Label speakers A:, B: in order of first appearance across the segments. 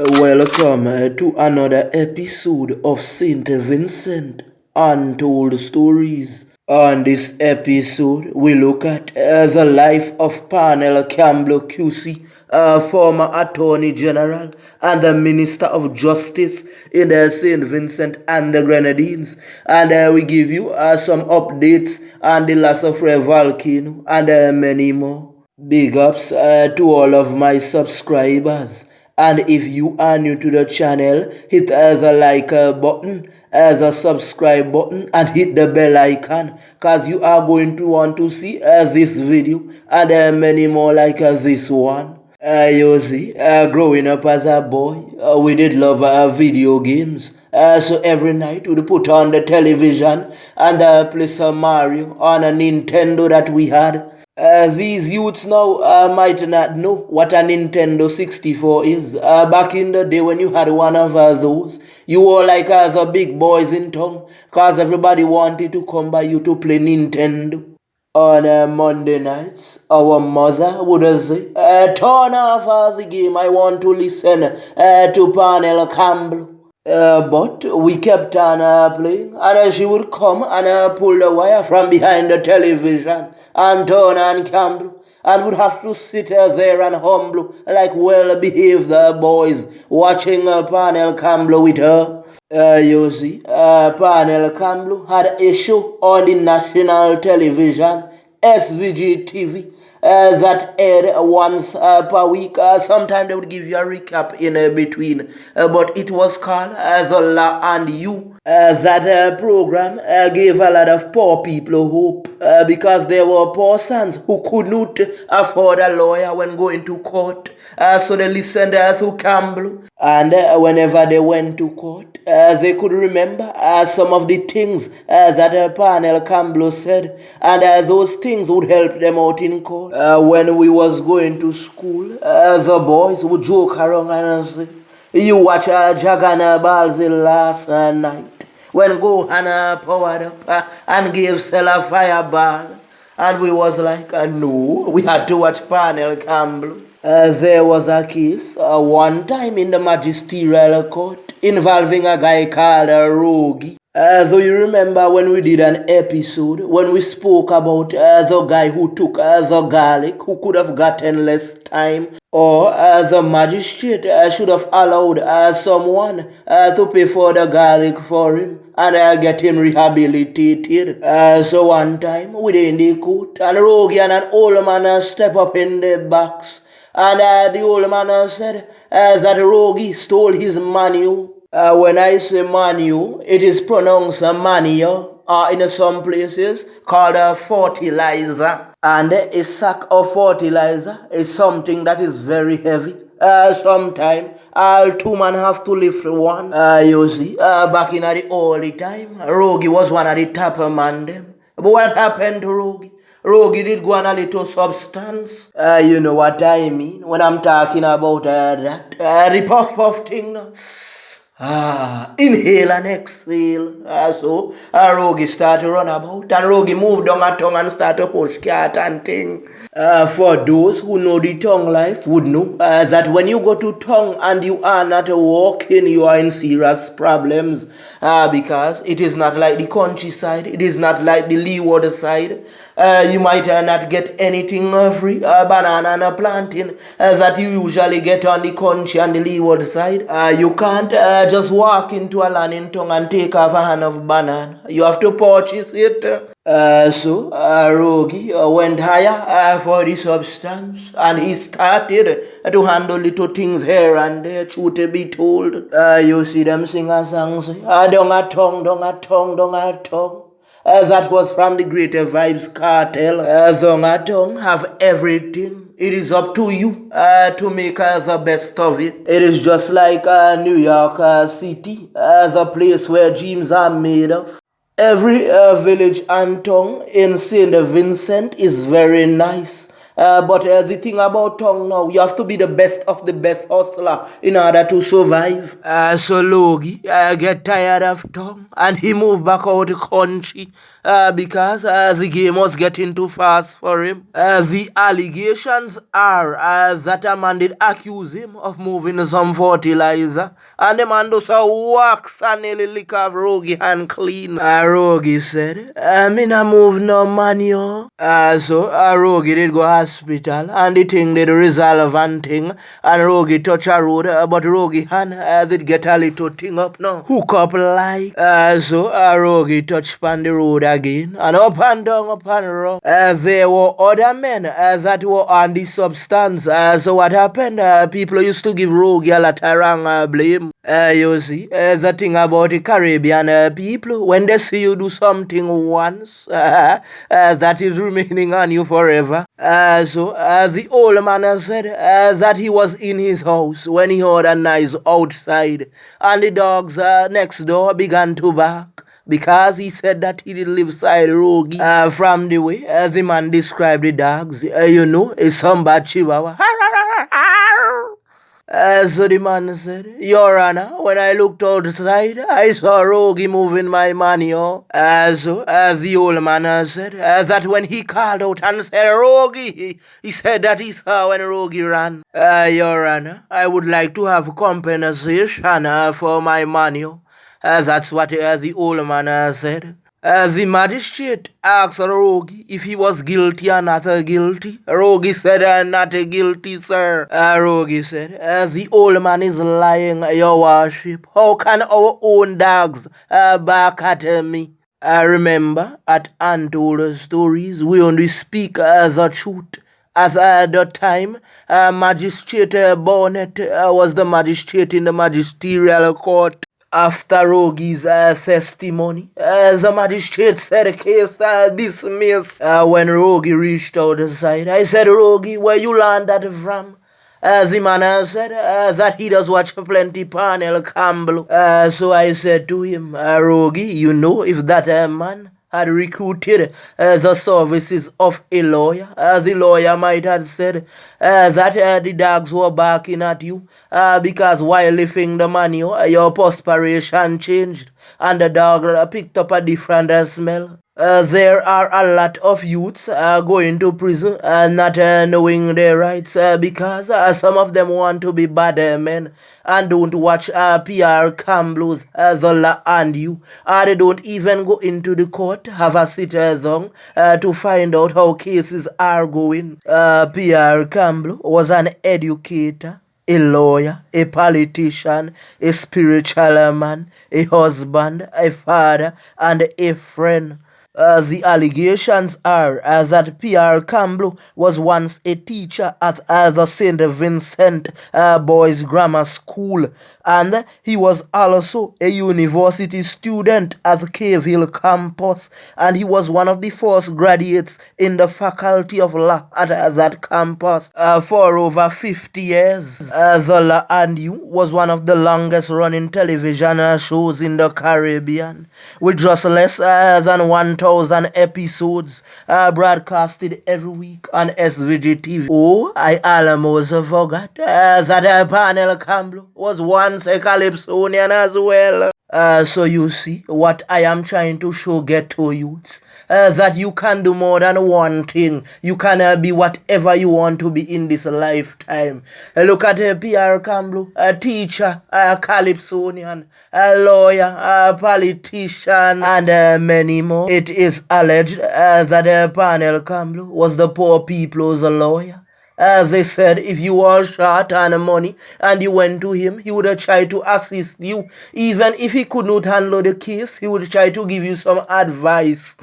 A: Welcome to another episode of Saint Vincent Untold Stories. On this episode, we look at the life of Parnell Campbell QC, former Attorney General and the Minister of Justice in St. Vincent and the Grenadines. And we give you some updates on the La soufriere volcano and many more. Big ups to all of my subscribers. And if you are new to the channel, hit the like button, the subscribe button, and hit the bell icon, cause you are going to want to see this video and many more like this one. You see, growing up as a boy, we did love video games. So every night we'd put on the television and play some Mario on a Nintendo that we had. These youths now might not know what a Nintendo 64 is. Back in the day when you had one of those, you were like the big boys in town, cause everybody wanted to come by you to play Nintendo. On Monday nights, our mother would say, turn off the game, I want to listen to Parnell Campbell. But we kept on playing, and she would come and pull the wire from behind the television and turn on Campbell, and would have to sit there and humble like well-behaved boys watching Parnell Campbell with her. You see, Parnell Campbell had a show on the national television, SVG TV, that aired once per week. Sometimes they would give you a recap in between, but it was called The La and You. That program gave a lot of poor people hope because there were poor sons who could not afford a lawyer when going to court. So they listened to Campbell, and whenever they went to court, they could remember some of the things that Parnell Campbell said, and those things would help them out in court. When we was going to school, the boys would joke around and say, you watch Jagana Balzil last night when Gohan powered up and gave Stella fireball. And we was like, no, we had to watch Parnell Campbell. There was a case one time in the magisterial court involving a guy called Rogi. Though you remember when we did an episode when we spoke about the guy who took the garlic, who could have gotten less time, or the magistrate should have allowed someone to pay for the garlic for him and get him rehabilitated. So one time we did in the court, and Rogi and an old man step up in the box, and the old man said that Rogi stole his manual. When I say manual, it is pronounced manual, in some places called fertilizer. And a sack of fertilizer is something that is very heavy. Sometimes all two men have to lift one. You see, back in the old time, Rogi was one of the top man them. But what happened to Rogi? Rogi did go on a little substance. You know what I mean when I'm talking about that. The puff puff thing. No? Inhale and exhale. So Rogi started to run about, and Rogi moved down a tongue and started to push cat and thing. For those who know the tongue life would know that when you go to tongue and you are not walking, you are in serious problems because it is not like the countryside, it is not like the leeward side. You might not get anything free, banana and a plantain that you usually get on the country and the leeward side. You can't just walk into a land in tongue and take off a hand of banana. You have to purchase it. So Rogi went higher for the substance, and he started to handle little things here and there, truth to be told. You see them sing a song, say, down a tongue, down a tongue, down a tongue. That was from the Greater Vibes Cartel. Down a tongue have everything. It is up to you to make the best of it. It is just like New York City, the place where dreams are made of. Every village and town in St. Vincent is very nice. But the thing about tongue now, you have to be the best of the best hustler in order to survive. So Logie get tired of tongue and he moved back out the country because the game was getting too fast for him. The allegations are that a man did accuse him of moving some fertilizer and the man does a wax and nearly lick off Rogie hand clean. Rogie said, me nah move no man yo. So Rogie did go hospital and the thing did resolve and thing and Rogie touch a road but Rogie hand did get a little thing up now. Hook up like. So Rogie touch pan the road again and up and down up and rock. There were other men that were on the substance. So what happened? People used to give Rogie a lot of wrong blame. You see, the thing about the Caribbean people, when they see you do something once, that is remaining on you forever. So the old man said that he was in his house when he heard a noise outside, and the dogs next door began to bark because he said that he did live side Rogie. From the way the man described the dogs, it's some bad chihuahua. So the man said, Your Honor, when I looked outside, I saw Rogie moving my money. So the old man said that when he called out and said Rogie, he said that he saw when Rogie ran. Your Honor, I would like to have compensation for my money. That's what the old man said. The magistrate asked Rogie if he was guilty or not guilty. Rogie said, not guilty, sir. Rogie said, the old man is lying, your worship. How can our own dogs bark at me? Remember, at Untold Stories, we only speak the truth. At the time, Magistrate Bonnet was the magistrate in the magisterial court. After Rogie's testimony, the magistrate said the case dismissed. When Rogie reached outside, I said, Rogie, where you learned that from? The man said that he does watch plenty Panel Campbell. So I said to him, Rogie, if that man had recruited the services of a lawyer, the lawyer might have said that the dogs were barking at you because while lifting the money, your perspiration changed and the dog picked up a different smell. There are a lot of youths going to prison not knowing their rights because some of them want to be bad men and don't watch PR Campbell's The Law and You, or they don't even go into the court, have a sit down to find out how cases are going. PR Campbell was an educator, a lawyer, a politician, a spiritual man, a husband, a father, and a friend. The allegations are that Pierre Campbell was once a teacher at the St. Vincent Boys Grammar School, and he was also a university student at Cave Hill campus, and he was one of the first graduates in the Faculty of Law at that campus for over 50 years. The Law and You was one of the longest running television shows in the Caribbean, with just less than 1,000 episodes broadcasted every week on SVG TV. Oh, I almost forgot that Panel Campbell was once a Calypsonian as well. So you see, what I am trying to show ghetto youths, that you can do more than one thing. You can be whatever you want to be in this lifetime. Look at Pierre Campbell, a teacher, a Calypsonian, a lawyer, a politician, and many more. It is alleged that Panel Campbell was the poor people's lawyer. They said if you were short on money and you went to him, he would try to assist you. Even if he could not handle the case, he would try to give you some advice.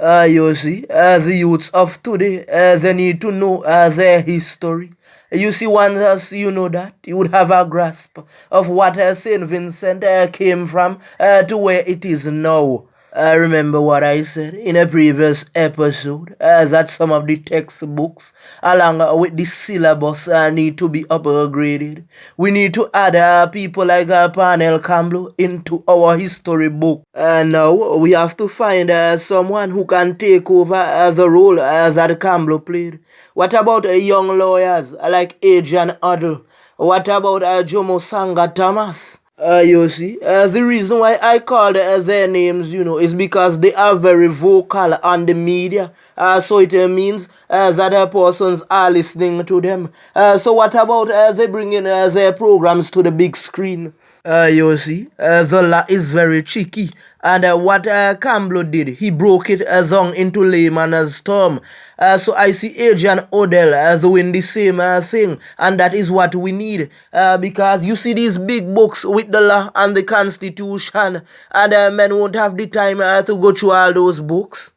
A: You see, the youths of today, they need to know their history. You see, once you know that, you would have a grasp of what St. Vincent came from to where it is now. I remember what I said in a previous episode that some of the textbooks, along with the syllabus, need to be upgraded. We need to add people like Panel Campbell into our history book. And now we have to find someone who can take over the role that Campbell played. What about young lawyers like Adrian Uddle? What about Jomo Sanga Thomas? You see, the reason why I called their names, is because they are very vocal on the media. So it means that persons are listening to them. So what about they bringing their programs to the big screen? You see, the law is very tricky. And what Campbell did, he broke it down into layman's term. So I see Adrian Odell doing the same thing, and that is what we need. Because you see these big books with the law and the constitution, and men won't have the time to go through all those books.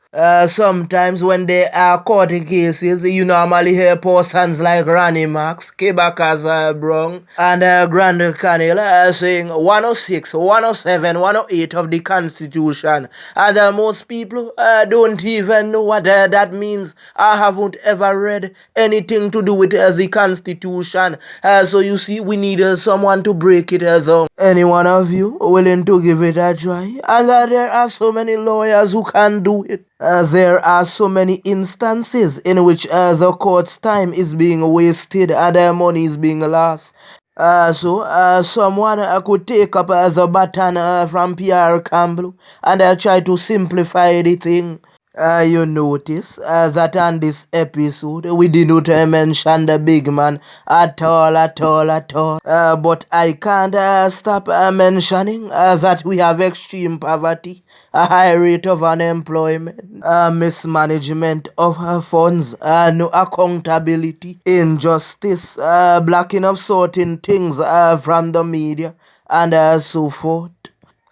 A: Sometimes when there are court cases, you normally hear persons like Ronnie Max, Kebaka's Brown, and Grand Canel saying 106, 107, 108 of the Constitution. And most people don't even know what that means. I haven't ever read anything to do with the Constitution. So you see, we need someone to break it down. Any one of you willing to give it a try? And there are so many lawyers who can do it. There are so many instances in which the court's time is being wasted and their money is being lost. So someone could take up the baton from Pierre Campbell and try to simplify the thing. You notice that on this episode we did not mention the big man at all, at all, at all. But I can't stop mentioning that we have extreme poverty, a high rate of unemployment, mismanagement of funds, no accountability, injustice, blocking of certain things from the media, and so forth.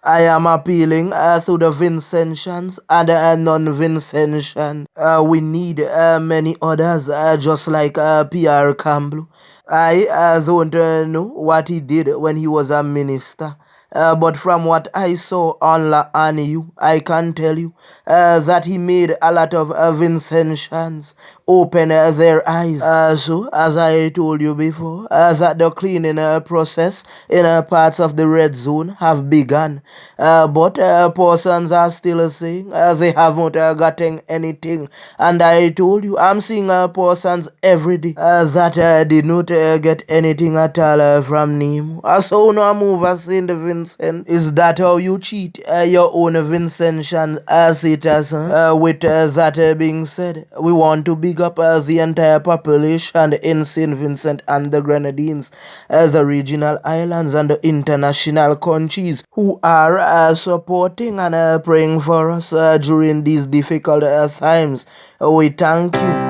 A: I am appealing to the Vincentians and non-Vincentians. We need many others just like Pierre Campbell. I don't know what he did when he was a minister. But from what I saw on you, I can tell you that he made a lot of Vincentians open their eyes. So, as I told you before, that the cleaning process in parts of the red zone have begun. But persons are still saying they haven't gotten anything. And I told you, I'm seeing persons every day that did not get anything at all from Nemo. So no move as St. Vincent. Is that how you cheat your own Vincentian citizen? With that being said, we want to big up the entire population in St. Vincent and the Grenadines, the regional islands and the international countries who are supporting and praying for us during these difficult times. We thank you.